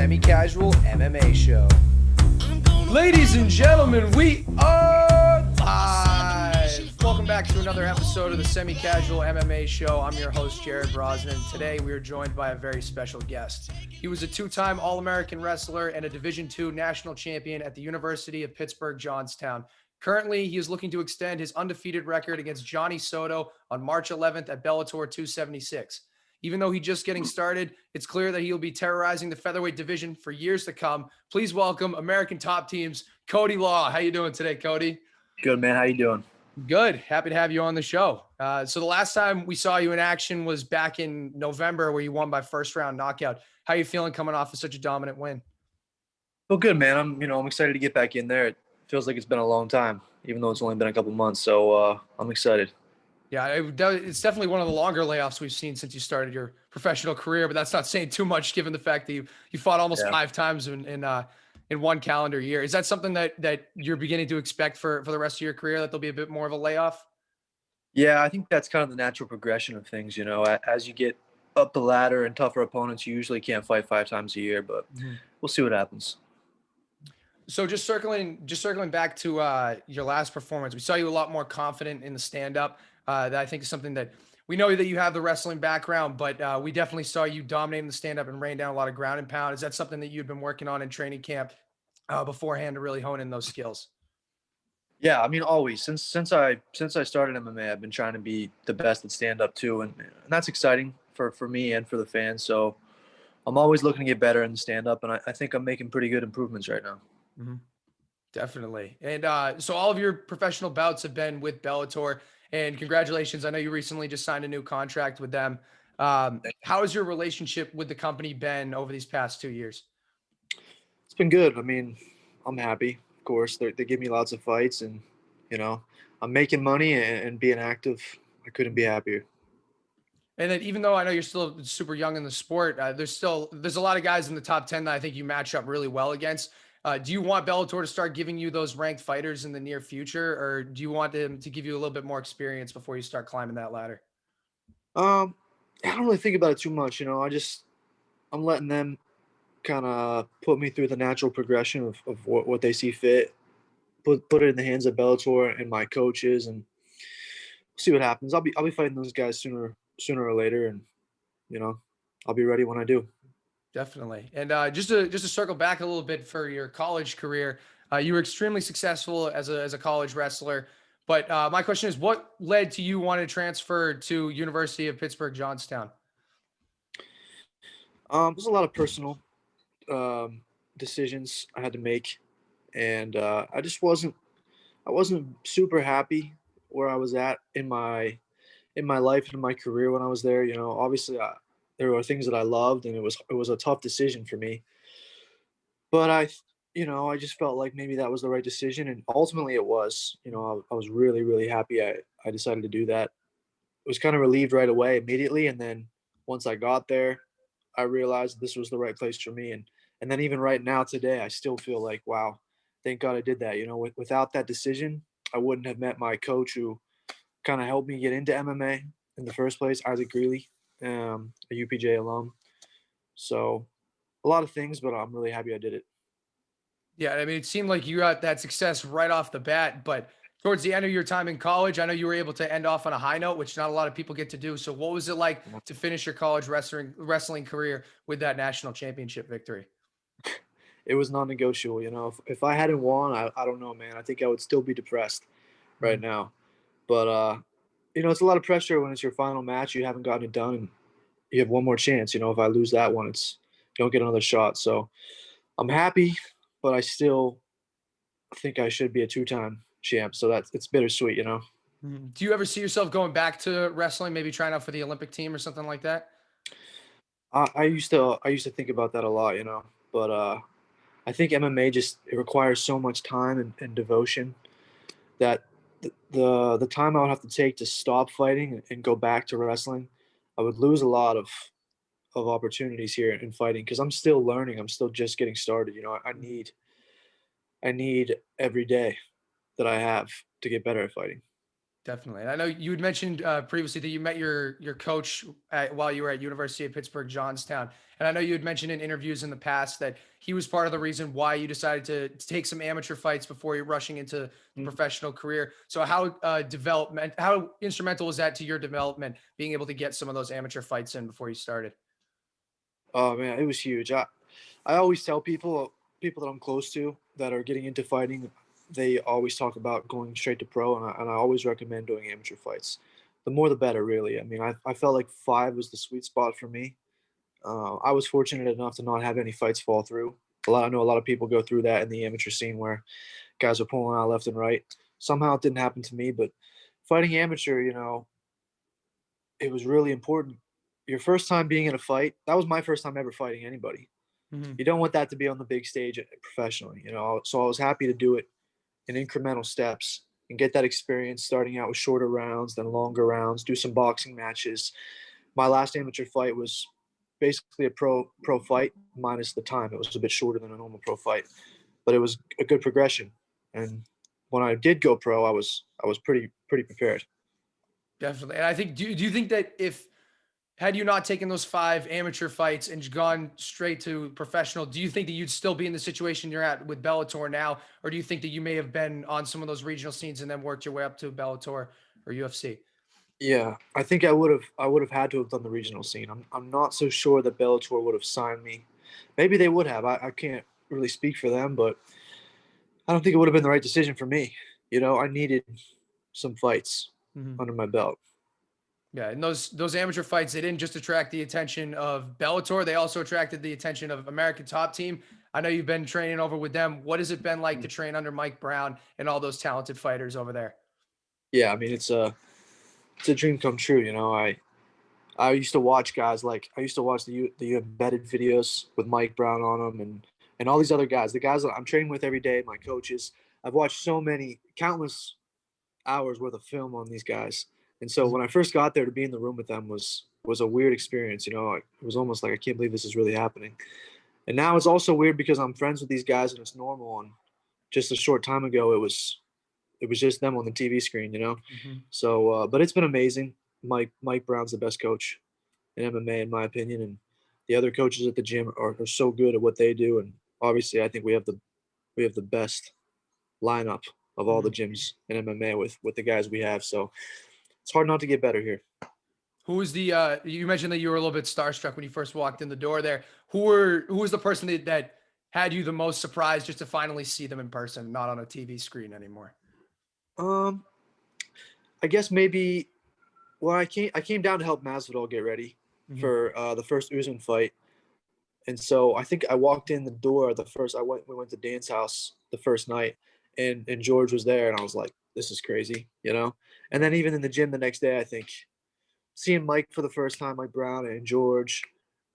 Semi-Casual MMA Show. Ladies and gentlemen, we are live. Welcome back to another episode of the Semi-Casual MMA Show. I'm your host, Jared Brosnan. Today, we are joined by a very special guest. He was a two-time All-American wrestler and a Division II national champion at the University of Pittsburgh, Johnstown. Currently, he is looking to extend his undefeated record against Johnny Soto on March 11th at Bellator 276. Even though he's just getting started, it's clear that he'll be terrorizing the featherweight division for years to come. Please welcome American Top Team's Cody Law. How you doing today, Cody? Good, man. How you doing? Good. Happy to have you on the show. So the last time we saw you in action was back in November, where you won by first round knockout. How are you feeling coming off of such a dominant win? Well, good, man. I'm excited to get back in there. It feels like it's been a long time, even though it's only been a couple months. So I'm excited. Yeah, it's definitely one of the longer layoffs we've seen since you started your professional career, but that's not saying too much given the fact that you fought almost 5 times in one calendar year. Is that something that you're beginning to expect for the rest of your career, that there'll be a bit more of a layoff? Yeah, I think that's kind of the natural progression of things. As you get up the ladder and tougher opponents, you usually can't fight 5 times a year, but we'll see what happens. So just circling back to your last performance, we saw you a lot more confident in the stand-up. That I think is something that we know that you have the wrestling background, but we definitely saw you dominating the stand-up and rain down a lot of ground and pound. Is that something that you've been working on in training camp beforehand to really hone in those skills? Yeah, I mean, always since I started MMA, I've been trying to be the best at stand-up too, and that's exciting for me and for the fans. So I'm always looking to get better in the stand-up, and I think I'm making pretty good improvements right now. Mm-hmm. Definitely. And so all of your professional bouts have been with Bellator, and congratulations. I know you recently just signed a new contract with them. How has your relationship with the company been over these past 2 years? It's been good. I mean, I'm happy. Of course, they give me lots of fights, and I'm making money and being active. I couldn't be happier. And then even though I know you're still super young in the sport, there's a lot of guys in the top 10 that I think you match up really well against. Do you want Bellator to start giving you those ranked fighters in the near future, or do you want them to give you a little bit more experience before you start climbing that ladder? I don't really think about it too much. I'm letting them kind of put me through the natural progression of what they see fit. Put it in the hands of Bellator and my coaches, and see what happens. I'll be fighting those guys sooner or later, and I'll be ready when I do. Definitely. And just to circle back a little bit for your college career, you were extremely successful as a college wrestler. But my question is, what led to you wanting to transfer to University of Pittsburgh, Johnstown? There's a lot of personal decisions I had to make, and I wasn't super happy where I was at in my life and my career when I was there. Obviously, there were things that I loved, and it was a tough decision for me. But I just felt like maybe that was the right decision, and ultimately it was. I was really, really happy I decided to do that. I was kind of relieved right away, immediately, and then once I got there, I realized this was the right place for me. And then even right now today, I still feel like, wow, thank God I did that. Without that decision, I wouldn't have met my coach who kind of helped me get into MMA in the first place, Isaac Greeley, a UPJ alum. So a lot of things, but I'm really happy I did it. Yeah, I mean, it seemed like you got that success right off the bat, but towards the end of your time in college, I know you were able to end off on a high note, which not a lot of people get to do. So what was it like to finish your college wrestling career with that national championship victory? It was non-negotiable. If I hadn't won, I don't know, man. I think I would still be depressed right now. But it's a lot of pressure when it's your final match. You haven't gotten it done, and you have one more chance. If I lose that one, you don't get another shot. So I'm happy, but I still think I should be a 2-time champ. So it's bittersweet. Do you ever see yourself going back to wrestling, maybe trying out for the Olympic team or something like that? I used to think about that a lot. But I think MMA it requires so much time and devotion that the time I would have to take to stop fighting and go back to wrestling, I would lose a lot of opportunities here in fighting, because I'm still learning. I'm still just getting started. I need every day that I have to get better at fighting. Definitely. And I know you had mentioned previously that you met your coach while you were at University of Pittsburgh, Johnstown. And I know you had mentioned in interviews in the past that he was part of the reason why you decided to take some amateur fights before you're rushing into the Mm. professional career. So how instrumental was that to your development, being able to get some of those amateur fights in before you started? Oh man, it was huge. I always tell people that I'm close to that are getting into fighting, they always talk about going straight to pro, and I always recommend doing amateur fights. The more the better, really. I mean, I felt like 5 was the sweet spot for me. I was fortunate enough to not have any fights fall through. I know a lot of people go through that in the amateur scene where guys are pulling out left and right. Somehow it didn't happen to me, but fighting amateur, it was really important. Your first time being in a fight, that was my first time ever fighting anybody. Hmm. You don't want that to be on the big stage professionally. So I was happy to do it in incremental steps and get that experience starting out with shorter rounds, then longer rounds, do some boxing matches. My last amateur fight was basically a pro fight minus the time. It was a bit shorter than a normal pro fight, but it was a good progression. And when I did go pro, I was pretty prepared. Definitely. And I think, do you think that if, had you not taken those 5 amateur fights and gone straight to professional, do you think that you'd still be in the situation you're at with Bellator now? Or do you think that you may have been on some of those regional scenes and then worked your way up to Bellator or UFC? Yeah, I think I would have had to have done the regional scene. I'm not so sure that Bellator would have signed me. Maybe they would have. I can't really speak for them, but I don't think it would have been the right decision for me. I needed some fights Mhm. under my belt. Yeah, and those amateur fights, they didn't just attract the attention of Bellator, they also attracted the attention of American Top Team. I know you've been training over with them. What has it been like to train under Mike Brown and all those talented fighters over there? Yeah, I mean it's a dream come true. I used to watch guys like I used to watch the embedded videos with Mike Brown on them and all these other guys. The guys that I'm training with every day, my coaches. I've watched so many countless hours worth of film on these guys. And so Mhm. when I first got there to be in the room with them was a weird experience. It was almost like I can't believe this is really happening. And now it's also weird because I'm friends with these guys and it's normal. And just a short time ago, it was just them on the TV screen. Mhm. So, but it's been amazing. Mike Brown's the best coach in MMA in my opinion, and the other coaches at the gym are so good at what they do. And obviously, I think we have the best lineup of all the Mhm. gyms in MMA with the guys we have. So it's hard not to get better here. Who was the you mentioned that you were a little bit starstruck when you first walked in the door there. Who was the person that had you the most surprised just to finally see them in person, not on a TV screen anymore? Um, I guess maybe well, I came down to help Masvidal get ready Mhm. for the first Usman fight, and so I think I walked in the door the first. We went to Dan's house the first night, and George was there, and I was like, this is crazy. And then even in the gym the next day, I think seeing Mike for the first time, Mike Brown and George,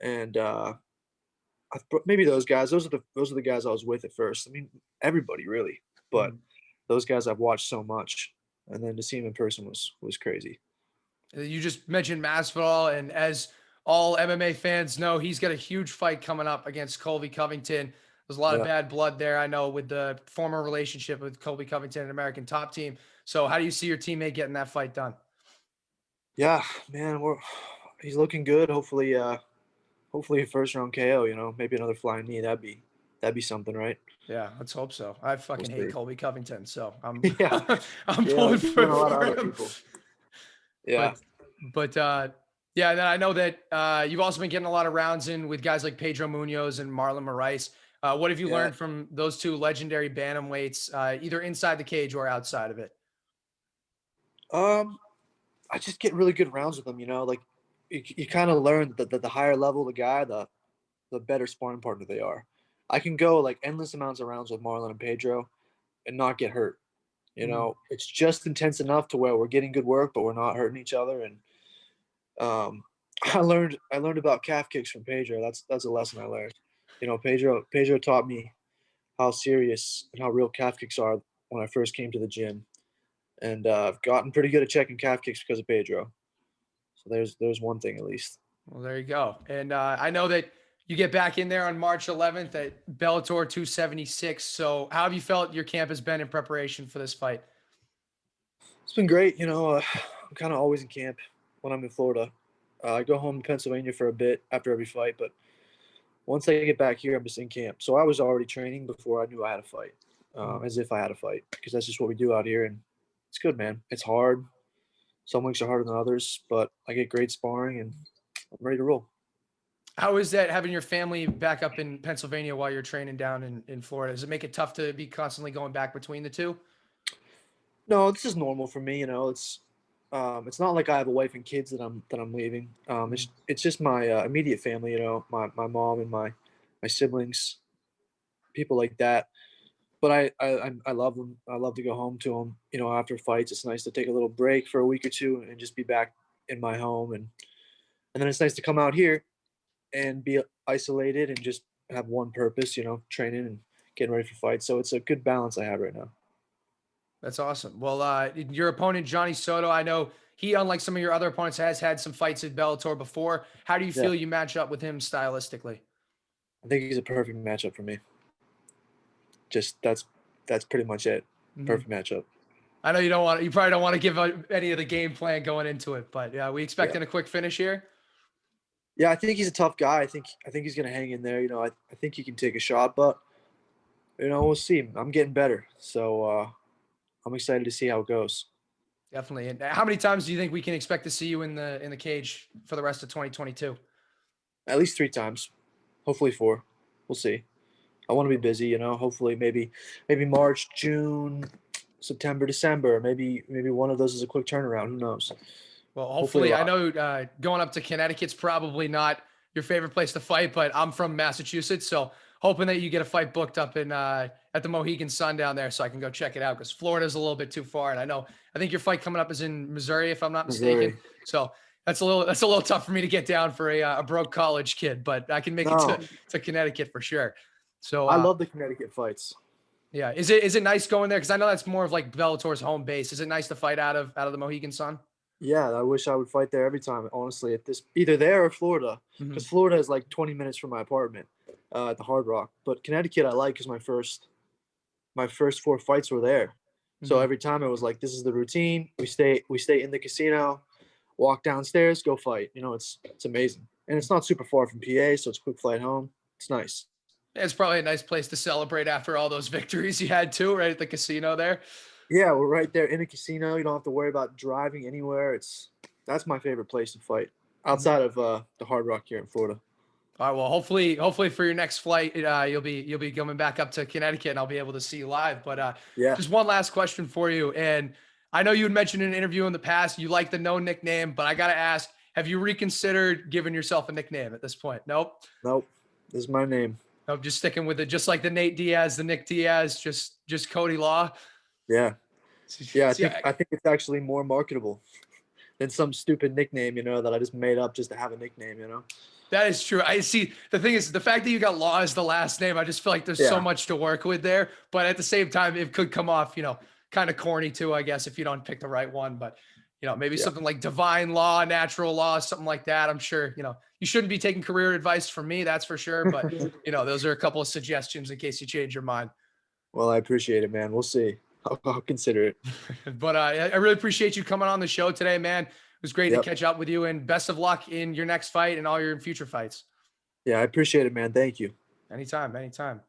and maybe those guys. Those are the guys I was with at first. I mean, everybody really, but Mhm. those guys I've watched so much, and then to see him in person was crazy. You just mentioned Masvidal, and as all MMA fans know, he's got a huge fight coming up against Colby Covington. There's a lot of Yeah, bad blood there, I know, with the former relationship with Colby Covington and American Top Team. So, how do you see your teammate getting that fight done? yeah, man, he's looking good. Hopefully a first round KO. Maybe another flying knee. That'd be something, right? Yeah, let's hope so. I We'll fucking hate see. Colby Covington, so I'm Yeah, I'm yeah, pulling like you and a lot of for other him. people. Yeah, But yeah, and then I know that you've also been getting a lot of rounds in with guys like Pedro Munhoz and Marlon Moraes. What have you yeah. learned from those two legendary bantamweights, either inside the cage or outside of it? Um, I just get really good rounds with them. Like you kind of learn that the higher level the guy, the better sparring partner they are. I can go like endless amounts of rounds with Marlon and Pedro and not get hurt. Mhm. It's just intense enough to where we're getting good work, but we're not hurting each other. And um, I learned about calf kicks from Pedro. That's a lesson I learned. Pedro taught me how serious and how real calf kicks are when I first came to the gym, and I've gotten pretty good at checking calf kicks because of Pedro. So there's one thing at least. Well, there you go. And I know that you get back in there on March 11th at Bellator 276. So, how have you felt your camp has been in preparation for this fight? It's been great. I'm kind of always in camp when I'm in Florida. I go home to Pennsylvania for a bit after every fight, but once I get back here, I'm just in camp. So I was already training before I knew I had a fight, as if I had a fight, because that's just what we do out here, and it's good, man. It's hard. Some weeks are harder than others, but I get great sparring, and I'm ready to roll. How is that having your family back up in Pennsylvania while you're training down in Florida? Does it make it tough to be constantly going back between the two? No, this is normal for me. It's not like I have a wife and kids that I'm leaving. It's just my immediate family. My mom and my siblings, people like that. But I love them. I love to go home to them. After fights, it's nice to take a little break for a week or two and just be back in my home, and then it's nice to come out here and be isolated and just have one purpose. Training and getting ready for fights. So it's a good balance I have right now. That's awesome. Well, your opponent, Johnny Soto, I know he, unlike some of your other opponents, has had some fights at Bellator before. How do you Yeah, feel you match up with him stylistically? I think he's a perfect matchup for me. Just that's pretty much it. Mhm. Perfect matchup. I know you probably don't want to give any of the game plan going into it, but we Yeah. expecting a quick finish here. Yeah, I think he's a tough guy. I think he's gonna hang in there. I think he can take a shot, but we'll see. I'm getting better, so I'm excited to see how it goes. Definitely. And how many times do you think we can expect to see you in the cage for the rest of 2022? At least 3 times, hopefully four. We'll see. I want to be busy. Hopefully maybe March, June, September, December. Maybe one of those is a quick turnaround. Who knows? Well, Hopefully a hopefully, I lot. know going up to Connecticut's probably not your favorite place to fight, but I'm from Massachusetts, so hoping that you get a fight booked up in at the Mohegan Sun down there, so I can go check it out. Because Florida's a little bit too far, and I think your fight coming up is in Missouri, if I'm not mistaken. Missouri. So that's a little tough for me to get down for a broke college kid, but I can make it No, to Connecticut for sure. So I love the Connecticut fights. yeah, is it nice going there? Because I know that's more of like Bellator's home base. Is it nice to fight out of the Mohegan Sun? Yeah, I wish I would fight there every time. Honestly, at this either there or Florida, because Mhm. Florida is like 20 minutes from my apartment at the Hard Rock. But Connecticut, I like because my first four fights were there. So Mhm. every time it was like this is the routine. We stay in the casino, walk downstairs, go fight. It's amazing, and it's not super far from PA, so it's a quick flight home. It's nice. It's probably a nice place to celebrate after all those victories you had too, right at the casino there. Yeah, we're right there in a casino. You don't have to worry about driving anywhere. That's my favorite place to fight Mhm. outside of the Hard Rock here in Florida. All right. Well, hopefully for your next flight, you'll be coming back up to Connecticut, and I'll be able to see you live. But Yeah. just one last question for you, and I know you had mentioned in an interview in the past you like the no nickname, but I gotta ask, have you reconsidered giving yourself a nickname at this point? Nope. Nope. This is my name. Nope. Just sticking with it, just like the Nate Diaz, the Nick Diaz, just Cody Law. Yeah. Yeah, I See, think I think it's actually more marketable than some stupid nickname, that I just made up just to have a nickname. that is true. I see. The thing is, the fact that you got Law as the last name, I just feel like there's so Yeah. much to work with there. But at the same time, it could come off, kind of corny too, I guess, if you don't pick the right one. But maybe Yeah. something like Divine Law, Natural Law, something like that. I'm sure, you shouldn't be taking career advice from me, that's for sure. But those are a couple of suggestions in case you change your mind. Well, I appreciate it, man. We'll see. I'll consider it. But I really appreciate you coming on the show today, man. It was great to Yep. catch up with you, and best of luck in your next fight and all your future fights. Yeah, I appreciate it, man. Thank you. Anytime, anytime.